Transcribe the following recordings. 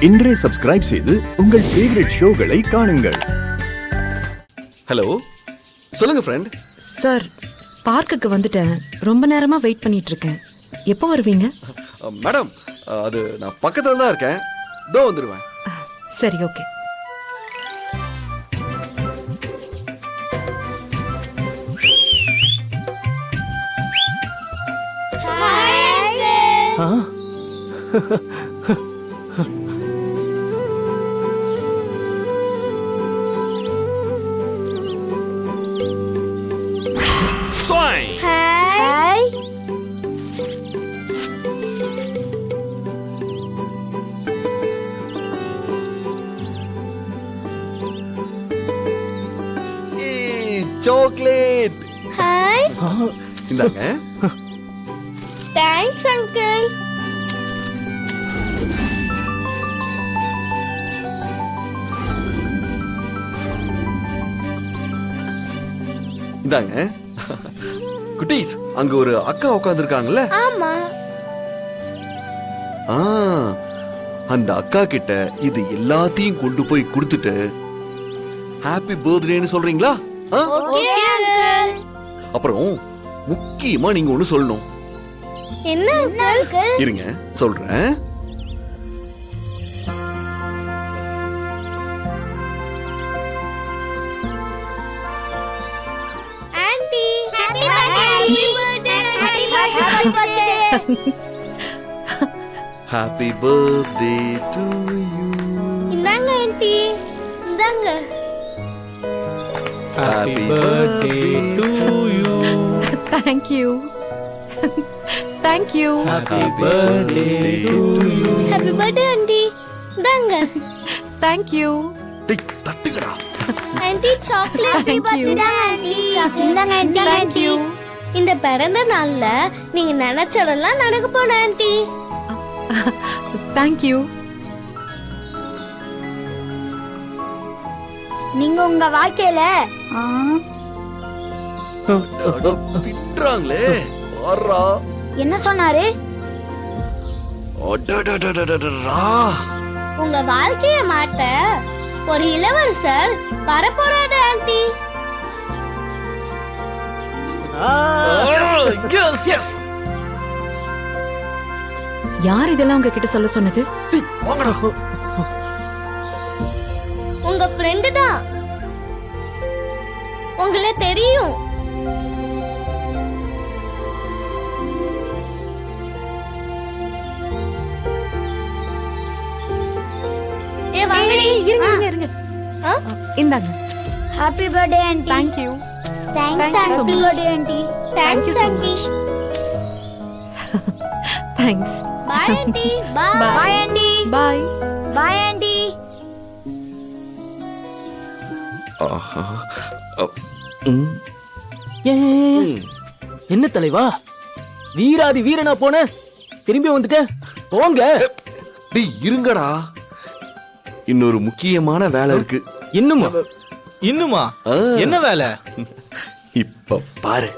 இன்றே சப்ஸ்கிரைப் செய்து உங்கள் ஃபேவரட் ஷோகளை காணுங்கள். ஹலோ, சொல்லுங்க ஃப்ரெண்ட். சார், பார்க்குக்கு வந்துட்டேன். ரொம்ப நேரமா வெயிட் பண்ணிட்டு இருக்கேன். எப்போ வருவீங்க? மேடம், அது நான் பக்கத்துல தான் இருக்கேன். தோ வந்துடுவேன். சரி, ஓகே. சாக்லேட். ஹாய். இந்தாங்க. Thanks uncle. இந்தாங்க. குட்டீஸ், அங்க ஒரு அக்கா உட்கார்ந்திருக்காங்கல்ல? ஆமா. அந்த அக்கா கிட்ட இது எல்லாத்தையும் கொண்டு போய் கொடுத்துட்டு ஹாப்பி பர்த்டேன்னு சொல்றீங்களா? Okay uncle. அப்புறம் முக்கியமா நீங்க ஒண்ணு சொல்லணும். என்ன அங்கிள்? இருங்க, சொல்றேன். Anti, happy birthday. Happy birthday. Happy birthday to you. இந்தாங்க ஆன்ட்டி, இந்தாங்க. Happy birthday to you. Thank you. Thank you. Happy birthday to you. Happy birthday aunty. இந்தாங்க. Thank you. டேய், தட்டுங்கடா. Aunty, chocolate. Happy birthday aunty. இந்தாங்க aunty. Thank you. இந்த பிறந்த நாள்ல நீங்க நினைச்சதெல்லாம் நடக்க போன ஆன்ட்டி. Thank you. நீங்க உங்க வாழ்க்கையில பின்றாங்களே, வாரா. என்ன சொன்னாரு? அடடடடடடடா. உங்க வாழ்க்கைய மாத்த ஒரு இளவரசர் வரப்போறாரு ஆன்ட்டி. எஸ். யார் இதெல்லாம் உங்ககிட்ட சொல்ல சொன்னது? வாங்கடா. உங்க ஃப்ரெண்டு தான். உங்களை தெரியும். ஏ வாங்கடி. இருங்க. ஆ? இந்தாங்க. Happy birthday aunty. Thank you. Thanks Thank you so happy much. Birthday aunty. Thank you thanks so aunty. Thanks. Bye aunty. Bye. Bye aunty. Bye. Bye aunty. ஆஹா. ம். என்ன தலைவா, வீராதி வீரனா போன, திரும்பி வந்துட்ட. போங்க. டேய், இருங்கடா. இன்னொரு முக்கியமான வேலை இருக்கு. இன்னுமா? ஆ. என்ன வேலை? இப்ப பாரு.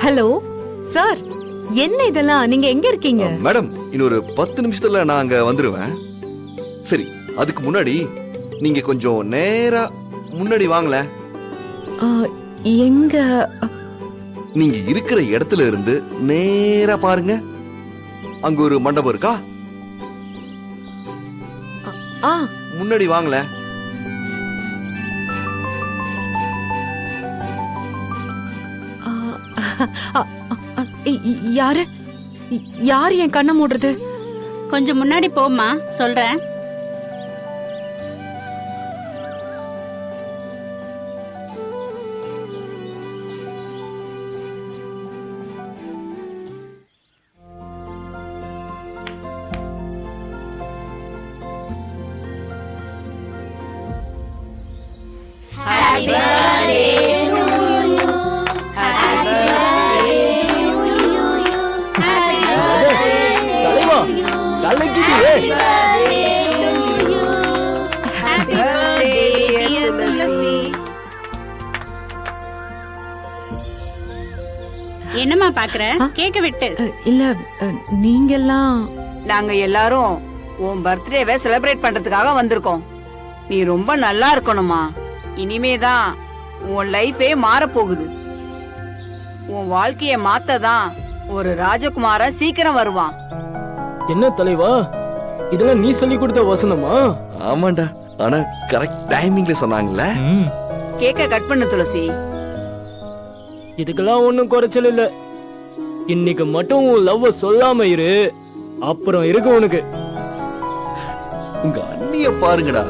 ஹலோ சார், என்ன இதெல்லாம்? நீங்க எங்க இருக்கீங்க? மேடம், இன்னொரு 10 நிமிஷத்துல நான் அங்க வந்துருவேன். சரி, அதுக்கு முன்னாடி நீங்க கொஞ்சம் நேரா முன்னாடி வாங்கல. எங்க? நீங்க இருக்கிற இடத்துல இருந்து நேரா பாருங்க. அங்க ஒரு மண்டபம் இருக்கா? ஆ, முன்னாடி வாங்கல. யாரு யார் என் கண்ணை மூடுறது? கொஞ்சம் முன்னாடி போம்மா, சொல்றேன். Happy birthday to you. Happy birthday to you. Happy birthday தலைவா, to you. கலக்கிட்டியே. Happy birthday to you. Happy birthday என்னம்மா பாக்குற கேக்க விட்டு இல்ல நீங்கெல்லாம் நாங்க எல்லாரும் உன் பர்த்டேவை செலிப்ரேட் பண்றதுக்காக வந்திருக்கோம். நீ ரொம்ப நல்லா இருக்கணுமா. இனிமேதான் உன் லைஃபே மாறப் போகுது. உன் வாழ்க்கைய மாத்ததான் ஒரு ராஜகுமாரன் சீக்கிரம் வருவான். என்ன தலைவா, இதெல்லாம் நீ சொல்லி கொடுத்த வசனமா? ஆமாண்டா, ஆனா கரெக்ட் டைமிங்ல சொன்னாங்களே. கேக்க கட் பண்ணு துளசி. இதுக்கெல்லாம் ஒண்ணும் குறைச்சல் இல்ல. இன்னைக்கு மட்டும் உன் லவ்வ சொல்லாம இரு, அப்புறம் இருக்கு உனக்கு. உங்க அண்ணிய பாருங்கடா.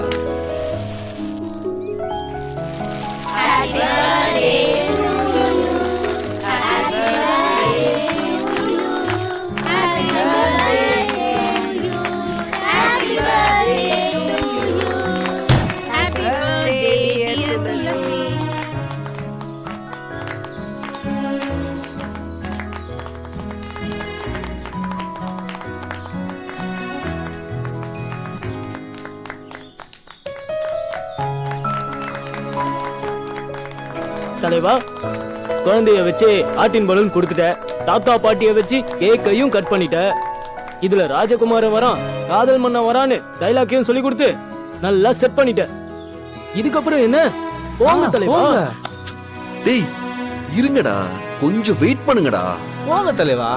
தலைவா, குழந்தைய வச்சு ஆட்டின் பலூன் கொடுத்துட்ட, தாத்தா பாட்டிய வச்சு கேக்கையும் கட் பண்ணிட்ட. இதுல ராஜகுமாரன் வரான், காதல் மன்னன் வரான்னு டைலாக்கையும் சொல்லி கொடுத்து நல்லா செட் பண்ணிட்ட. இதுக்கப்புறம் என்ன? போங்க தலைவா. டேய் இருங்கடா, கொஞ்சம் வெயிட் பண்ணுங்கடா. போங்க தலைவா.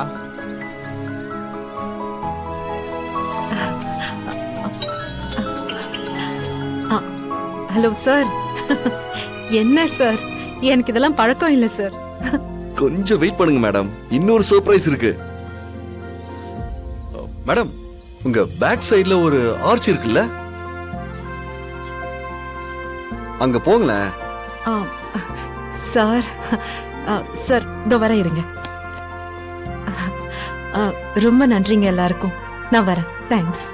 Hello sir. என்ன சார், எனக்கு இதெல்லாம் பழக்கம் இல்ல சார். கொஞ்சம் வெயிட் பண்ணுங்க மேடம், இன்னொரு சர்ப்ரைஸ் இருக்கு. மேடம், உங்க பேக் சைடுல ஒரு ஆர்ச் இருக்குல்ல, அங்க போங்களேன். சார் சார் இதோ வர இருங்க. ரொம்ப நன்றிங்க எல்லாருக்கும். நான் வரேன். Thanks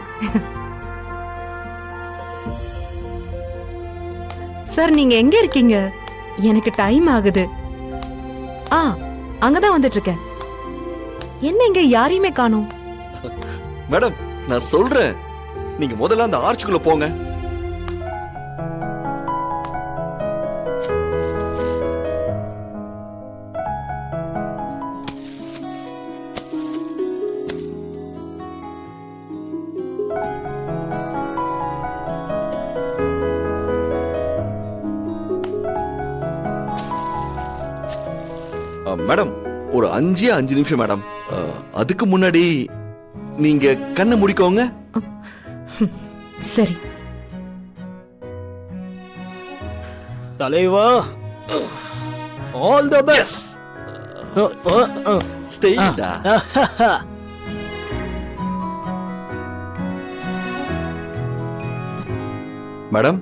sir. நீங்க எங்க இருக்கீங்க? எனக்கு டைம் ஆகுது. அங்கதான் வந்துட்டு இருக்கேன். என்ன இங்க யாரையுமே காணோம்? மேடம், நான் சொல்றேன், நீங்க முதல்ல அந்த ஆர்ச்சுக்குள்ள போங்க. மேடம், ஒரு 5 நிமிஷம் மேடம். அதுக்கு முன்னாடி நீங்க கண்ணை முடிக்கோங்க. சரி தலைவா, ஆல் தி பெஸ்ட். ஸ்டேடா. மேடம்,